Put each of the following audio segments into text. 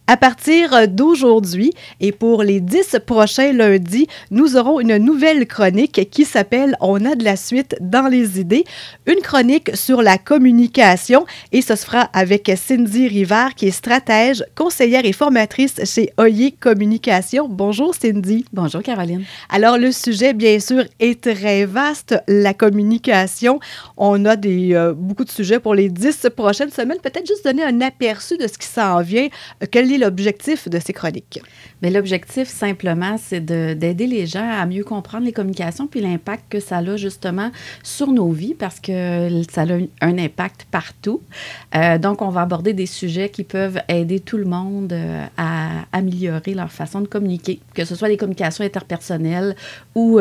À partir d'aujourd'hui et pour les 10 prochains lundis, nous aurons une nouvelle chronique qui s'appelle On a de la suite dans les idées. Une chronique sur la communication et ce se fera avec Cindy Rivard qui est stratège, conseillère et formatrice chez Oyer Communication. Bonjour Cindy. Bonjour Caroline. Alors le sujet bien sûr est très vaste, la communication. On a beaucoup de sujets pour les 10 prochaines semaines. Peut-être juste donner un aperçu de ce qui s'en vient. Quel est l'objectif de ces chroniques? Mais l'objectif, simplement, c'est d'aider les gens à mieux comprendre les communications puis l'impact que ça a justement sur nos vies parce que ça a un impact partout. Donc, on va aborder des sujets qui peuvent aider tout le monde à améliorer leur façon de communiquer, que ce soit les communications interpersonnelles ou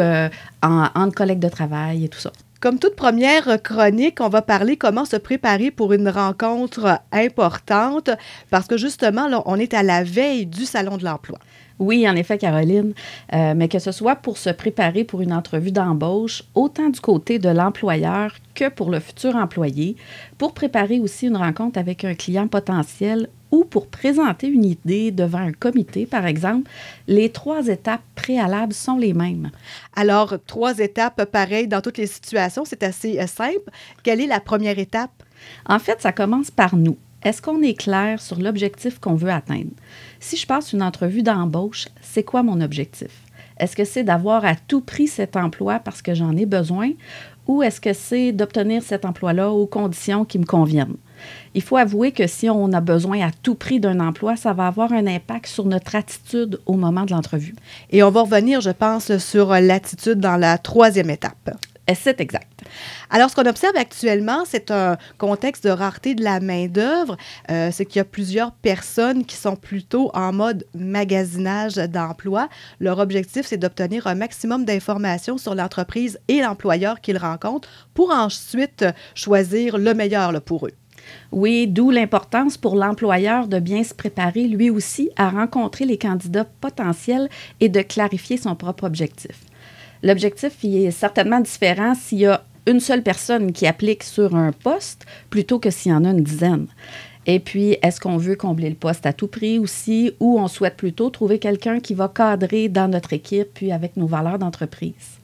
entre collègues de travail et tout ça. Comme toute première chronique, on va parler comment se préparer pour une rencontre importante parce que justement, là, on est à la veille du Salon de l'emploi. Oui, en effet, Caroline, mais que ce soit pour se préparer pour une entrevue d'embauche, autant du côté de l'employeur que pour le futur employé, pour préparer aussi une rencontre avec un client potentiel ou pour présenter une idée devant un comité, par exemple, les 3 étapes préalables sont les mêmes. Alors, 3 étapes pareilles dans toutes les situations, c'est assez simple. Quelle est la première étape? En fait, ça commence par nous. Est-ce qu'on est clair sur l'objectif qu'on veut atteindre? Si je passe une entrevue d'embauche, c'est quoi mon objectif? Est-ce que c'est d'avoir à tout prix cet emploi parce que j'en ai besoin ou est-ce que c'est d'obtenir cet emploi-là aux conditions qui me conviennent? Il faut avouer que si on a besoin à tout prix d'un emploi, ça va avoir un impact sur notre attitude au moment de l'entrevue. Et on va revenir, je pense, sur l'attitude dans la 3e étape. C'est exact. Alors, ce qu'on observe actuellement, c'est un contexte de rareté de la main-d'œuvre. C'est qu'il y a plusieurs personnes qui sont plutôt en mode magasinage d'emploi. Leur objectif, c'est d'obtenir un maximum d'informations sur l'entreprise et l'employeur qu'ils rencontrent pour ensuite choisir le meilleur là, pour eux. Oui, d'où l'importance pour l'employeur de bien se préparer lui aussi à rencontrer les candidats potentiels et de clarifier son propre objectif. L'objectif il est certainement différent s'il y a une seule personne qui applique sur un poste plutôt que s'il y en a une dizaine. Et puis, est-ce qu'on veut combler le poste à tout prix aussi ou on souhaite plutôt trouver quelqu'un qui va cadrer dans notre équipe puis avec nos valeurs d'entreprise?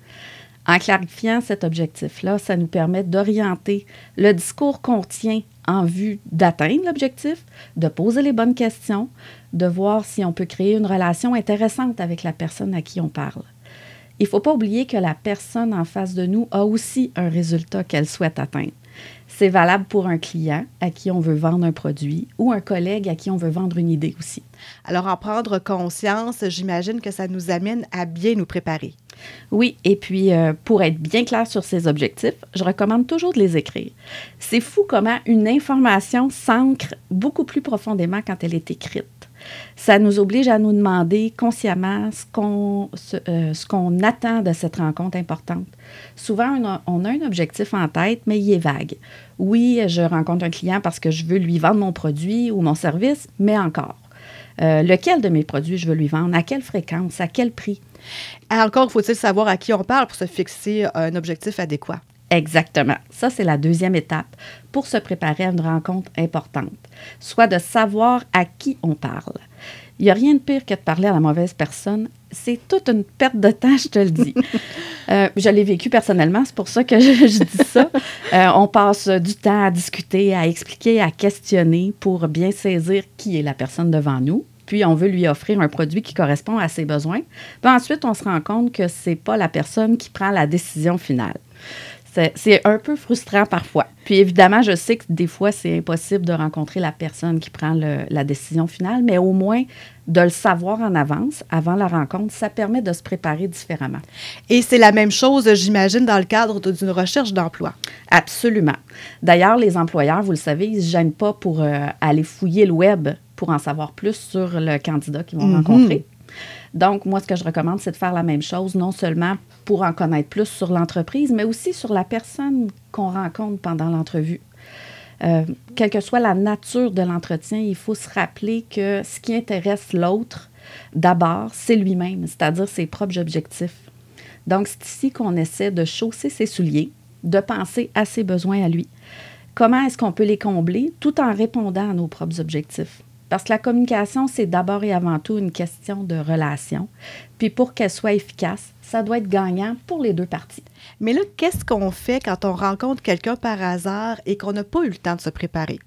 En clarifiant cet objectif-là, ça nous permet d'orienter le discours qu'on tient en vue d'atteindre l'objectif, de poser les bonnes questions, de voir si on peut créer une relation intéressante avec la personne à qui on parle. Il ne faut pas oublier que la personne en face de nous a aussi un résultat qu'elle souhaite atteindre. C'est valable pour un client à qui on veut vendre un produit ou un collègue à qui on veut vendre une idée aussi. Alors, en prendre conscience, j'imagine que ça nous amène à bien nous préparer. Oui, et puis pour être bien clair sur ses objectifs, je recommande toujours de les écrire. C'est fou comment une information s'ancre beaucoup plus profondément quand elle est écrite. Ça nous oblige à nous demander consciemment ce qu'on attend de cette rencontre importante. Souvent, on a un objectif en tête, mais il est vague. Oui, je rencontre un client parce que je veux lui vendre mon produit ou mon service, mais encore. Lequel de mes produits je veux lui vendre? À quelle fréquence? À quel prix? Encore faut-il savoir à qui on parle pour se fixer un objectif adéquat. Exactement. Ça, c'est la 2e étape pour se préparer à une rencontre importante, soit de savoir à qui on parle. Il n'y a rien de pire que de parler à la mauvaise personne. C'est toute une perte de temps, je te le dis. Je l'ai vécu personnellement, c'est pour ça que je dis ça. On passe du temps à discuter, à expliquer, à questionner pour bien saisir qui est la personne devant nous. Puis, on veut lui offrir un produit qui correspond à ses besoins. Puis ensuite, on se rend compte que ce n'est pas la personne qui prend la décision finale. C'est un peu frustrant parfois. Puis évidemment, je sais que des fois, c'est impossible de rencontrer la personne qui prend la décision finale, mais au moins de le savoir en avance, avant la rencontre, ça permet de se préparer différemment. Et c'est la même chose, j'imagine, dans le cadre d'une recherche d'emploi. Absolument. D'ailleurs, les employeurs, vous le savez, ils ne se gênent pas pour aller fouiller le web pour en savoir plus sur le candidat qu'ils vont rencontrer. Donc, moi, ce que je recommande, c'est de faire la même chose, non seulement pour en connaître plus sur l'entreprise, mais aussi sur la personne qu'on rencontre pendant l'entrevue. Quelle que soit la nature de l'entretien, il faut se rappeler que ce qui intéresse l'autre, d'abord, c'est lui-même, c'est-à-dire ses propres objectifs. Donc, c'est ici qu'on essaie de chausser ses souliers, de penser à ses besoins à lui. Comment est-ce qu'on peut les combler tout en répondant à nos propres objectifs? Parce que la communication, c'est d'abord et avant tout une question de relation. Puis pour qu'elle soit efficace, ça doit être gagnant pour les deux parties. Mais là, qu'est-ce qu'on fait quand on rencontre quelqu'un par hasard et qu'on n'a pas eu le temps de se préparer?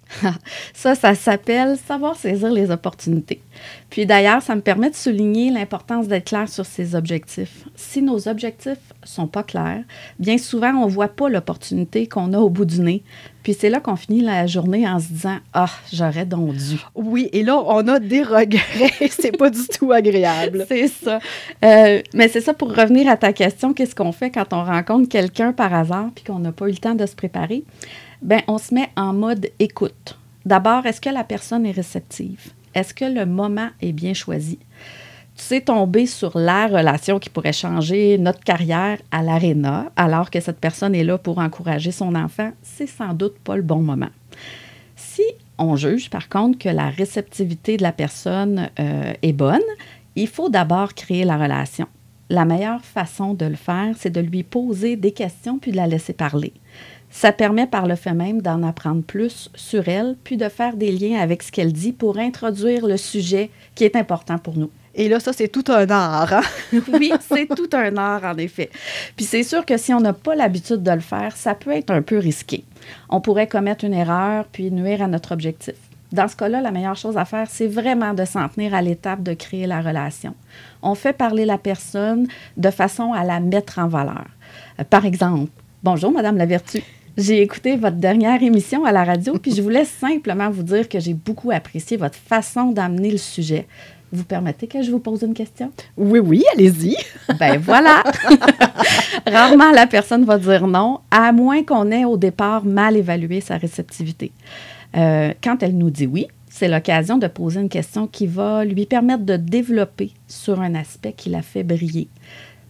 Ça s'appelle savoir saisir les opportunités. Puis d'ailleurs, ça me permet de souligner l'importance d'être clair sur ses objectifs. Si nos objectifs sont pas clairs, bien souvent, on voit pas l'opportunité qu'on a au bout du nez. Puis c'est là qu'on finit la journée en se disant « Ah, j'aurais donc dû. » Oui, et là, on a des regrets. C'est pas du tout agréable. C'est ça. Mais c'est ça, pour revenir à ta question, qu'est-ce qu'on fait quand on rencontre quelqu'un par hasard puis qu'on n'a pas eu le temps de se préparer? Bien, on se met en mode écoute. D'abord, est-ce que la personne est réceptive? Est-ce que le moment est bien choisi? Tu sais, tomber sur la relation qui pourrait changer notre carrière à l'aréna, alors que cette personne est là pour encourager son enfant, c'est sans doute pas le bon moment. Si on juge, par contre, que la réceptivité de la personne est bonne, il faut d'abord créer la relation. La meilleure façon de le faire, c'est de lui poser des questions puis de la laisser parler. Ça permet par le fait même d'en apprendre plus sur elle, puis de faire des liens avec ce qu'elle dit pour introduire le sujet qui est important pour nous. Et là, ça, c'est tout un art, hein? Oui, c'est tout un art, en effet. Puis c'est sûr que si on n'a pas l'habitude de le faire, ça peut être un peu risqué. On pourrait commettre une erreur puis nuire à notre objectif. Dans ce cas-là, la meilleure chose à faire, c'est vraiment de s'en tenir à l'étape de créer la relation. On fait parler la personne de façon à la mettre en valeur. Par exemple, « Bonjour, Madame Lavertu. J'ai écouté votre dernière émission à la radio, puis je voulais simplement vous dire que j'ai beaucoup apprécié votre façon d'amener le sujet. Vous permettez que je vous pose une question? » Oui, oui, allez-y. Ben voilà! Rarement la personne va dire non, à moins qu'on ait au départ mal évalué sa réceptivité. Quand elle nous dit oui, c'est l'occasion de poser une question qui va lui permettre de développer sur un aspect qui la fait briller.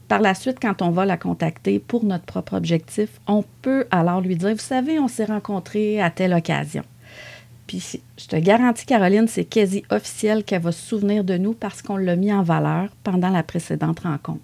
Par la suite, quand on va la contacter pour notre propre objectif, on peut alors lui dire « Vous savez, on s'est rencontrés à telle occasion. » Puis, je te garantis, Caroline, c'est quasi officiel qu'elle va se souvenir de nous parce qu'on l'a mis en valeur pendant la précédente rencontre.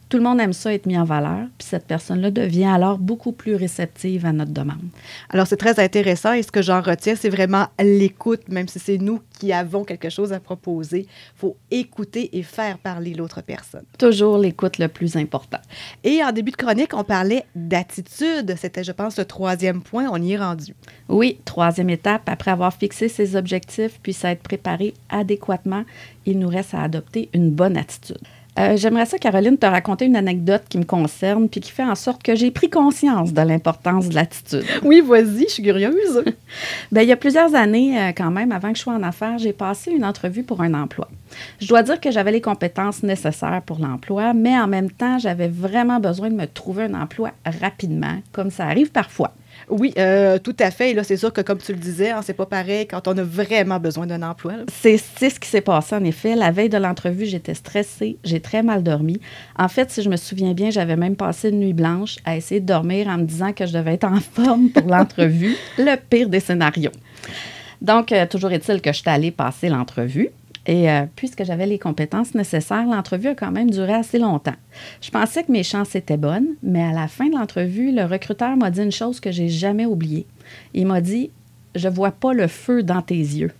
Tout le monde aime ça, être mis en valeur, puis cette personne-là devient alors beaucoup plus réceptive à notre demande. Alors, c'est très intéressant et ce que j'en retiens, c'est vraiment l'écoute, même si c'est nous qui avons quelque chose à proposer. Il faut écouter et faire parler l'autre personne. Toujours l'écoute le plus important. Et en début de chronique, on parlait d'attitude. C'était, je pense, le 3e point. On y est rendu. Oui, 3e étape, après avoir fixé ses objectifs puis s'être préparé adéquatement, il nous reste à adopter une bonne attitude. J'aimerais ça, Caroline, te raconter une anecdote qui me concerne puis qui fait en sorte que j'ai pris conscience de l'importance de l'attitude. Oui, vas-y, je suis curieuse. Bien, il y a plusieurs années, quand même, avant que je sois en affaires, j'ai passé une entrevue pour un emploi. Je dois dire que j'avais les compétences nécessaires pour l'emploi, mais en même temps, j'avais vraiment besoin de me trouver un emploi rapidement, comme ça arrive parfois. Oui, tout à fait. Et là, c'est sûr que, comme tu le disais, hein, c'est pas pareil quand on a vraiment besoin d'un emploi. C'est ce qui s'est passé, en effet. La veille de l'entrevue, j'étais stressée, j'ai très mal dormi. En fait, si je me souviens bien, j'avais même passé une nuit blanche à essayer de dormir en me disant que je devais être en forme pour l'entrevue. Le pire des scénarios. Donc, toujours est-il que je suis allée passer l'entrevue. Et puisque j'avais les compétences nécessaires, l'entrevue a quand même duré assez longtemps. Je pensais que mes chances étaient bonnes, mais à la fin de l'entrevue, le recruteur m'a dit une chose que j'ai jamais oubliée. Il m'a dit « Je vois pas le feu dans tes yeux. »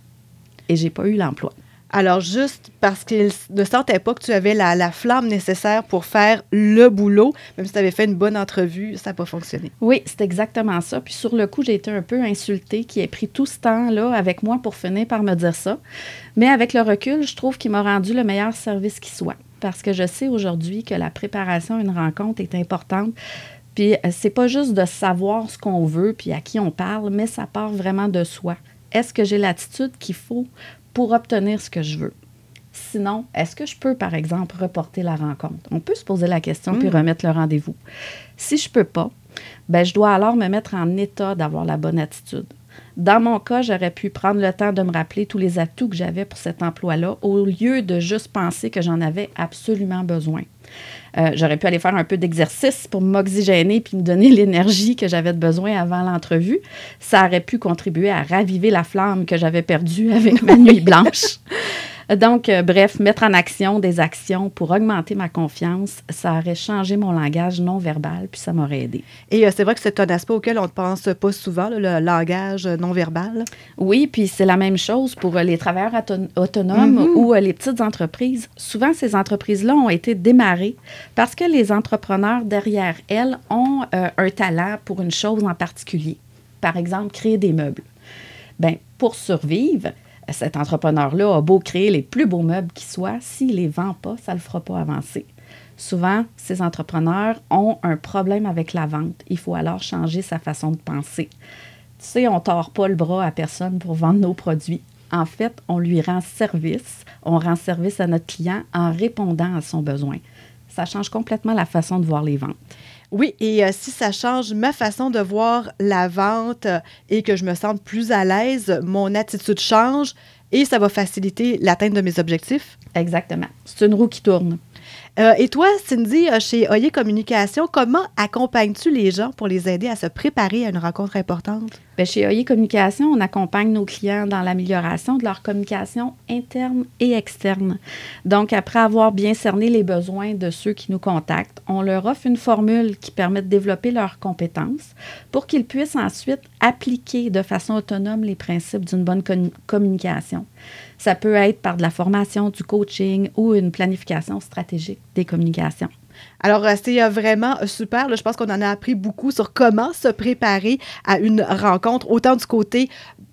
Et j'ai pas eu l'emploi. Alors, juste parce qu'il ne sentait pas que tu avais la flamme nécessaire pour faire le boulot, même si tu avais fait une bonne entrevue, ça n'a pas fonctionné. Oui, c'est exactement ça. Puis sur le coup, j'ai été un peu insultée qu'il ait pris tout ce temps-là avec moi pour finir par me dire ça. Mais avec le recul, je trouve qu'il m'a rendu le meilleur service qui soit. Parce que je sais aujourd'hui que la préparation à une rencontre est importante. Puis c'est pas juste de savoir ce qu'on veut puis à qui on parle, mais ça part vraiment de soi. Est-ce que j'ai l'attitude qu'il faut pour obtenir ce que je veux? Sinon, est-ce que je peux, par exemple, reporter la rencontre? On peut se poser la question puis remettre le rendez-vous. Si je peux pas, bien, je dois alors me mettre en état d'avoir la bonne attitude. Dans mon cas, j'aurais pu prendre le temps de me rappeler tous les atouts que j'avais pour cet emploi-là au lieu de juste penser que j'en avais absolument besoin. J'aurais pu aller faire un peu d'exercice pour m'oxygéner puis me donner l'énergie que j'avais besoin avant l'entrevue. Ça aurait pu contribuer à raviver la flamme que j'avais perdue avec ma nuit blanche. Donc, bref, mettre en action des actions pour augmenter ma confiance, ça aurait changé mon langage non verbal, puis ça m'aurait aidé. Et c'est vrai que c'est un aspect auquel on ne pense pas souvent, là, le langage non verbal. Oui, puis c'est la même chose pour les travailleurs autonomes ou les petites entreprises. Souvent, ces entreprises-là ont été démarrées parce que les entrepreneurs derrière elles ont un talent pour une chose en particulier. Par exemple, créer des meubles. Bien, pour survivre, cet entrepreneur-là a beau créer les plus beaux meubles qui soient, s'il ne les vend pas, ça ne le fera pas avancer. Souvent, ces entrepreneurs ont un problème avec la vente. Il faut alors changer sa façon de penser. Tu sais, on ne tord pas le bras à personne pour vendre nos produits. En fait, on lui rend service. On rend service à notre client en répondant à son besoin. Ça change complètement la façon de voir les ventes. Oui, et si ça change ma façon de voir la vente et que je me sente plus à l'aise, mon attitude change et ça va faciliter l'atteinte de mes objectifs. Exactement. C'est une roue qui tourne. Et toi, Cindy, chez Oyer Communication, comment accompagnes-tu les gens pour les aider à se préparer à une rencontre importante? Bien, chez Oyer Communication, on accompagne nos clients dans l'amélioration de leur communication interne et externe. Donc, après avoir bien cerné les besoins de ceux qui nous contactent, on leur offre une formule qui permet de développer leurs compétences pour qu'ils puissent ensuite appliquer de façon autonome les principes d'une bonne communication. Ça peut être par de la formation, du coaching ou une planification stratégique des communications. Alors, c'est vraiment super. Là, je pense qu'on en a appris beaucoup sur comment se préparer à une rencontre, autant du côté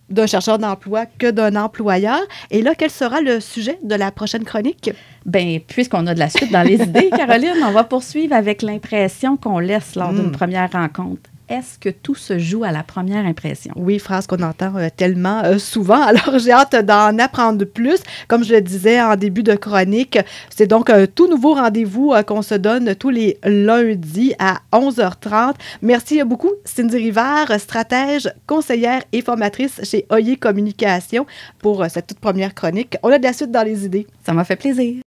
d'un chercheur d'emploi que d'un employeur. Et là, quel sera le sujet de la prochaine chronique? Bien, puisqu'on a de la suite dans les idées, Caroline, on va poursuivre avec l'impression qu'on laisse lors d'une première rencontre. Est-ce que tout se joue à la première impression? Oui, phrase qu'on entend tellement souvent. Alors, j'ai hâte d'en apprendre plus. Comme je le disais en début de chronique, c'est donc un tout nouveau rendez-vous qu'on se donne tous les lundis à 11h30. Merci beaucoup, Cindy Rivard, stratège, conseillère et formatrice chez Oyer Communication pour cette toute première chronique. On a de la suite dans les idées. Ça m'a fait plaisir.